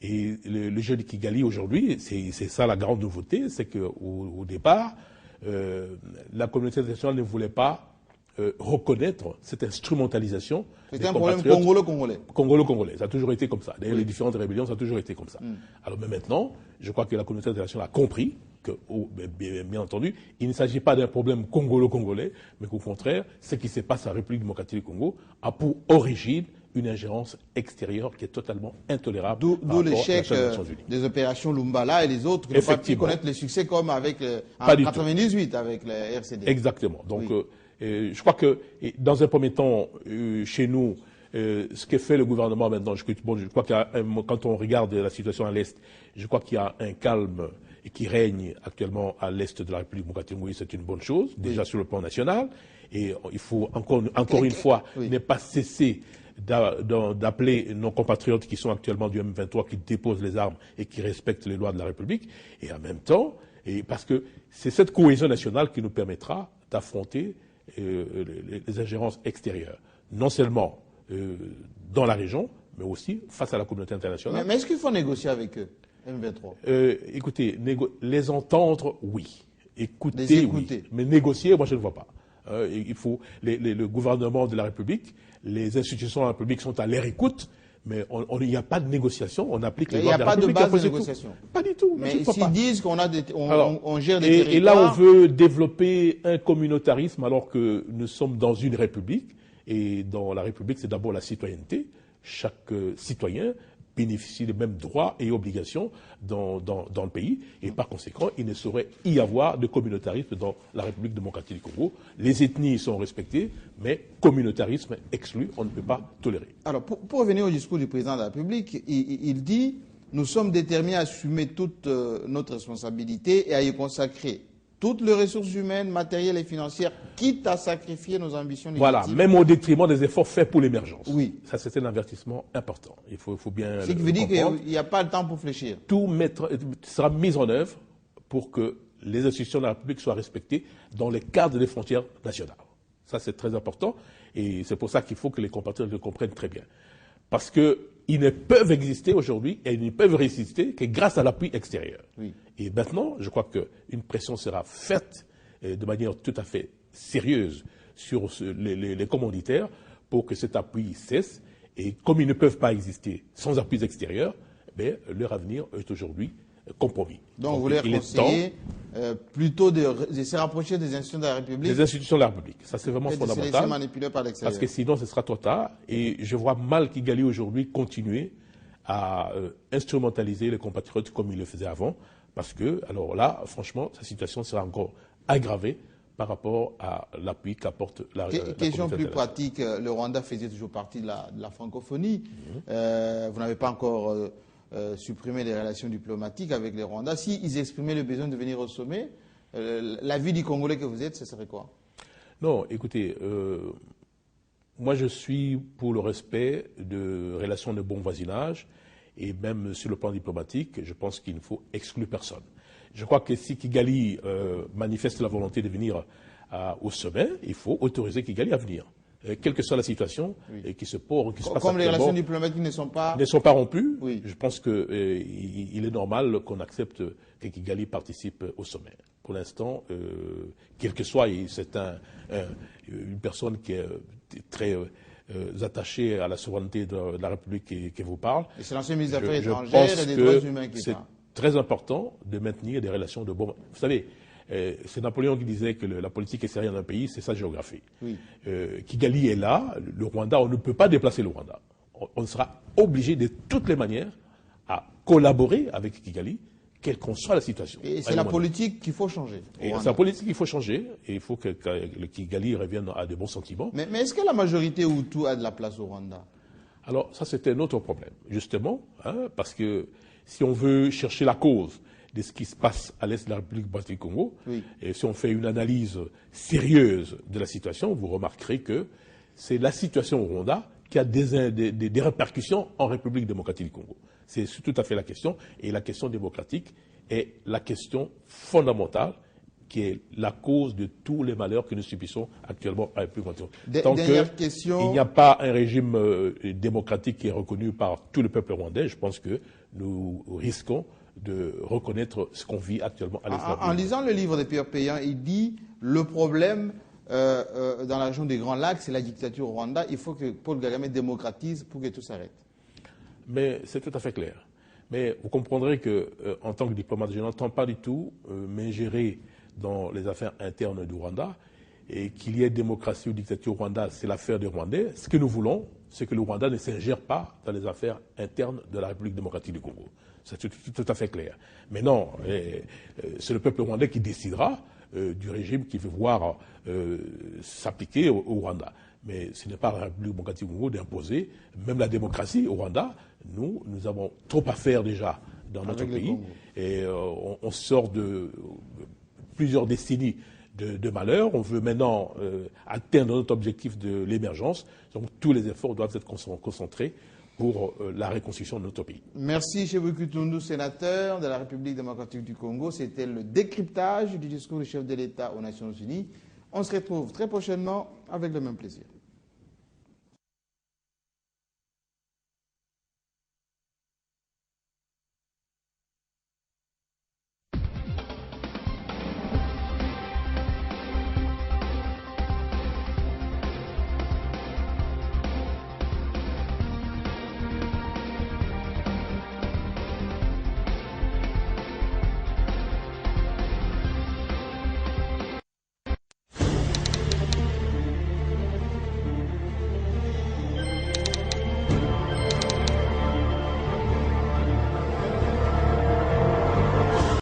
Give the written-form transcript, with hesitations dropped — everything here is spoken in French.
Et le jeu de Kigali aujourd'hui, c'est ça la grande nouveauté, c'est qu'au départ, la communauté internationale ne voulait pas reconnaître cette instrumentalisation. C'était un problème congolo-congolais. Congolo-congolais, ça a toujours été comme ça. D'ailleurs, les différentes rébellions, ça a toujours été comme ça. Alors, mais maintenant, je crois que la communauté internationale a compris que, bien entendu, il ne s'agit pas d'un problème congolo-congolais, mais qu'au contraire, ce qui se passe en République démocratique du Congo a pour origine une ingérence extérieure qui est totalement intolérable. D'où l'échec des opérations Lumbala et les autres qui n'ont pas pu connaître le succès comme avec en 1998 avec le RCD. Exactement. Donc, je crois que dans un premier temps, chez nous, ce que fait le gouvernement maintenant, je crois qu'il y a quand on regarde la situation à l'Est, je crois qu'il y a un calme qui règne actuellement à l'Est de la République démocratique du Congo, c'est une bonne chose, déjà sur le plan national. Et il faut encore une fois ne pas cesser d'appeler nos compatriotes qui sont actuellement du M23, qui déposent les armes et qui respectent les lois de la République. Et en même temps, parce que c'est cette cohésion nationale qui nous permettra d'affronter les ingérences extérieures, non seulement dans la région, mais aussi face à la communauté internationale. Mais est-ce qu'il faut négocier avec eux, M23 Écoutez, les entendre, oui. Écouter, oui. Mais négocier, moi je ne vois pas. Il faut le gouvernement de la République, les institutions de la République sont à leur écoute, mais il n'y a pas de négociation, on applique les lois de la République. Il n'y a pas de base de négociation. Pas du tout. Mais s'ils disent qu'on on gère des territoires... Et là, on veut développer un communautarisme alors que nous sommes dans une République, et dans la République, c'est d'abord la citoyenneté. Chaque citoyen bénéficie des mêmes droits et obligations dans le pays. Et par conséquent, il ne saurait y avoir de communautarisme dans la République démocratique du Congo. Les ethnies sont respectées, mais communautarisme exclu, on ne peut pas tolérer. Alors, pour revenir au discours du président de la République, il dit « Nous sommes déterminés à assumer toute notre responsabilité et à y consacrer toutes les ressources humaines, matérielles et financières, quitte à sacrifier nos ambitions légitimes. » Voilà, même au détriment des efforts faits pour l'émergence. Oui. Ça, c'était un avertissement important. Il faut bien ce qui veut dire qu'il n'y a pas le temps pour fléchir. Tout sera mis en œuvre pour que les institutions de la République soient respectées dans les cadres des frontières nationales. Ça, c'est très important. Et c'est pour ça qu'il faut que les compatriotes le comprennent très bien. Parce qu'ils ne peuvent exister aujourd'hui et ils ne peuvent résister que grâce à l'appui extérieur. Oui. Et maintenant, je crois qu'une pression sera faite de manière tout à fait sérieuse sur les commanditaires pour que cet appui cesse. Et comme ils ne peuvent pas exister sans appui extérieur, leur avenir est aujourd'hui compromis. Donc vous voulez conseiller plutôt de se rapprocher des institutions de la République. Des institutions de la République. Ça, c'est vraiment fondamental. De se laisser manipuler par l'extérieur. Parce que sinon, ce sera trop tard. Et je vois mal Kigali aujourd'hui continuer à instrumentaliser les compatriotes comme il le faisait avant. Parce que, alors là, franchement, sa situation sera encore aggravée par rapport à l'appui qu'apporte la question plus pratique, le Rwanda faisait toujours partie de la francophonie. Vous n'avez pas encore supprimé les relations diplomatiques avec les Rwandais. S'ils exprimaient le besoin de venir au sommet, l'avis du Congolais que vous êtes, ce serait quoi? Non, écoutez, moi je suis pour le respect de relations de bon voisinage. Et même sur le plan diplomatique, je pense qu'il ne faut exclure personne. Je crois que si Kigali manifeste la volonté de venir au sommet, il faut autoriser Kigali à venir. Quelle que soit la situation qui se passe. Comme les relations diplomatiques ne sont pas rompues, je pense qu'il est normal qu'on accepte que Kigali participe au sommet. Pour l'instant, quel que soit, c'est une personne qui est très attachés à la souveraineté de la République qui vous parle. Et c'est l'ancien ministre des Affaires étrangères et des droits humains qui parle. C'est très important de maintenir des relations de bon... Vous savez, c'est Napoléon qui disait que la politique extérieure d'un pays, c'est sa géographie. Oui. Kigali est là, le Rwanda, on ne peut pas déplacer le Rwanda. On sera obligé de toutes les manières à collaborer avec Kigali, quelle qu'en soit la situation. Et c'est la politique qu'il faut changer. C'est la politique qu'il faut changer, et il faut que le Kigali revienne à de bons sentiments. Mais est-ce que la majorité Hutu a de la place au Rwanda? Alors, ça, c'était un autre problème, justement, parce que si on veut chercher la cause de ce qui se passe à l'est de la République démocratique du Congo, et si on fait une analyse sérieuse de la situation, vous remarquerez que c'est la situation au Rwanda qui a des répercussions en République démocratique du Congo. C'est tout à fait la question, et la question démocratique est la question fondamentale qui est la cause de tous les malheurs que nous subissons actuellement à République Rwanda. Tant qu'il n'y a pas un régime démocratique qui est reconnu par tout le peuple rwandais, je pense que nous risquons de reconnaître ce qu'on vit actuellement à l'Est. En lisant le livre de Pierre Péan, il dit le problème dans la région des Grands Lacs, c'est la dictature au Rwanda. Il faut que Paul Kagame démocratise pour que tout s'arrête. Mais c'est tout à fait clair. Mais vous comprendrez que, en tant que diplomate, je n'entends pas du tout m'ingérer dans les affaires internes du Rwanda, et qu'il y ait démocratie ou dictature au Rwanda, c'est l'affaire des Rwandais. Ce que nous voulons, c'est que le Rwanda ne s'ingère pas dans les affaires internes de la République démocratique du Congo. C'est tout à fait clair. Mais non, c'est le peuple rwandais qui décidera du régime qu'il veut voir s'appliquer au Rwanda. Mais ce n'est pas la République démocratique du Congo d'imposer même la démocratie au Rwanda. Nous avons trop à faire déjà dans notre pays. Et on sort de plusieurs décennies de malheur. On veut maintenant atteindre notre objectif de l'émergence. Donc tous les efforts doivent être concentrés pour la reconstruction de notre pays. Merci, Chebou Kutundu, sénateur de la République démocratique du Congo. C'était le décryptage du discours du chef de l'État aux Nations Unies. On se retrouve très prochainement avec le même plaisir.